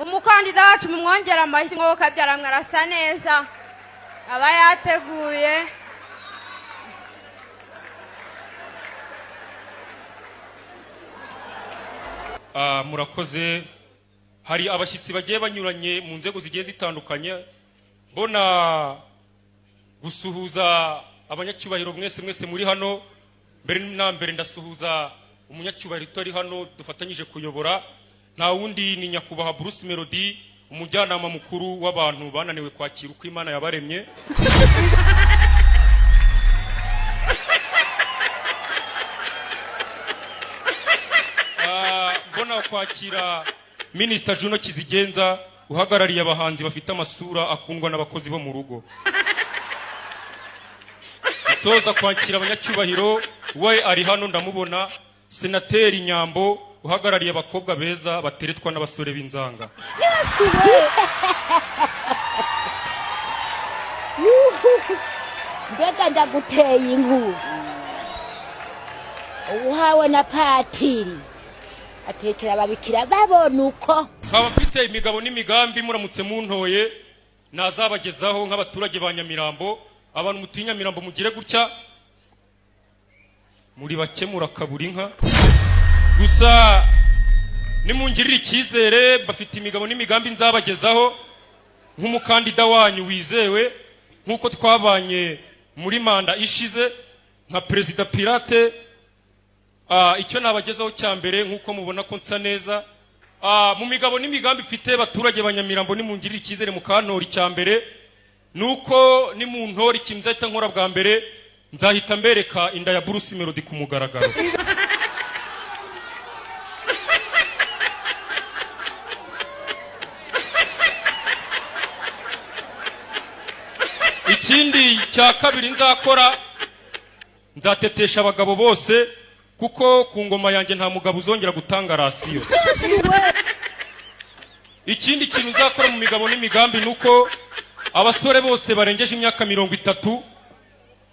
umukandida wacu mumwongera amashyi ngo Kabyaramwe arasa neza aba yateguye. Murakoze. Hari abashyitsi bagiye banyuranye mu nzego zigiye zitandukanye, mbona gusuhuza abanyacyubahiro mwese muri hano. Mbere na mbere ndasuhuza umunyacyubahiro utari hano dufatanyije kuyobora, nta wundi ni nyakubahwa Bruce Melody, umujyanama mukuru w'abantu bananiwe kwakira uko Imana yabaremye. Mbona kwakira Minister Juno Kizigenza uhagarariye abahanzi bafite amasura akundwa n'abakozi bo mu rugo. Soza kwakira abanyacyubahiro, we ari hano ndamubona, Senateri Nyambo uhagarariye abakobwa beza bateretwa n'abasore b'inzanga. Mbega ndaguteye inkuru uhawe na patiri atekera ababikira babona uko. Nkaba mfite imigabo n'imigambi muramutse muntoye nazabagezaho nk'abaturage ba Nyamirambo. Abantu mutinya Nyamirambo mugire gutya, muri bakemura kaburi inka gusa nimungirira icyizere, bafite imigabo n'imigambi nzabagezaho nk'umukandida wanyu wizewe, nk'uko twabanye muri manda ishize nka Perezida Pirate. Icyo nabagezaho cya mbere, nk'uko mubona ko nsa neza mu migabo n'imigambi mfite, baturage ba Nyamirambo nimungirira icyizere mukantora. Icya mbere nuko nimuntora ikintu nzahita nkora bwa mbere, nzahita mbereka inda ya Bruce Melody ku mugaragaro. Ikindi cya kabiri nzakora, nzatetesha abagabo bose, kuko ku ngoma yanjye nta mugabo uzongera gutanga rasiyo. Ikindi kintu nzakora mu migabo n'imigambi nuko abasore bose barengeje imyaka 30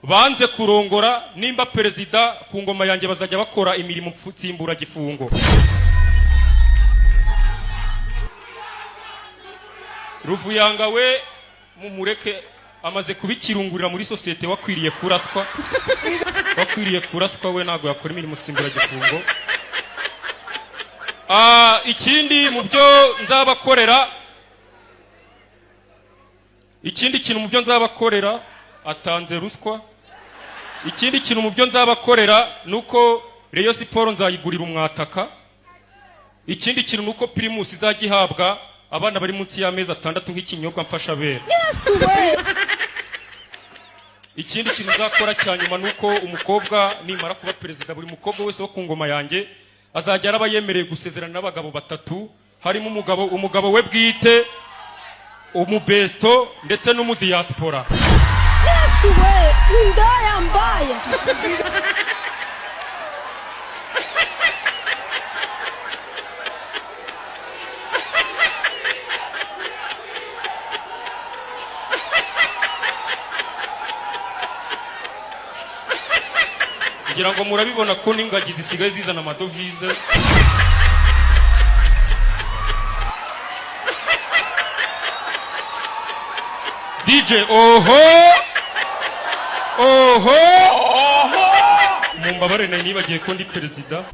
banze kurongora, nimba perezida ku ngoma yanjye bazajya bakora imirimo tsimbura gifungo. Ruvuyanga we mumureke, amaze kubikirungurira muri societe, wakwiriye kuraswa we ntago yakora imirimo tsimbura gifungo. Ikindi mu byo nzabakorera, ikindi kintu mu byo nzabakorera, atanze ruswa. Ikindi kintu mu byo nzabakorera nuko Rayon Sport nzayigurira umwataka. Ikindi kintu nuko Primus izajya ihabwa abana bari munsi y'amezi 6 nk'ikinyobwa mfasha bera. Ikindi kintu nzakora cyanyuma nuko umukobwa nimara kuba perezida, buri mukobwa wese wo ku ngoma yanjye azajya araba yemereye gusezerana n'abagabo 3, harimo umugabo we bwite, umubesto ndetse n'umudiaspora. Indaya mbaya. Kugira ngo murabibona ko n'ingagi zisigaye zizana amadovize. DJ oho mumbabare nayo nibagiye ko ndi perezida.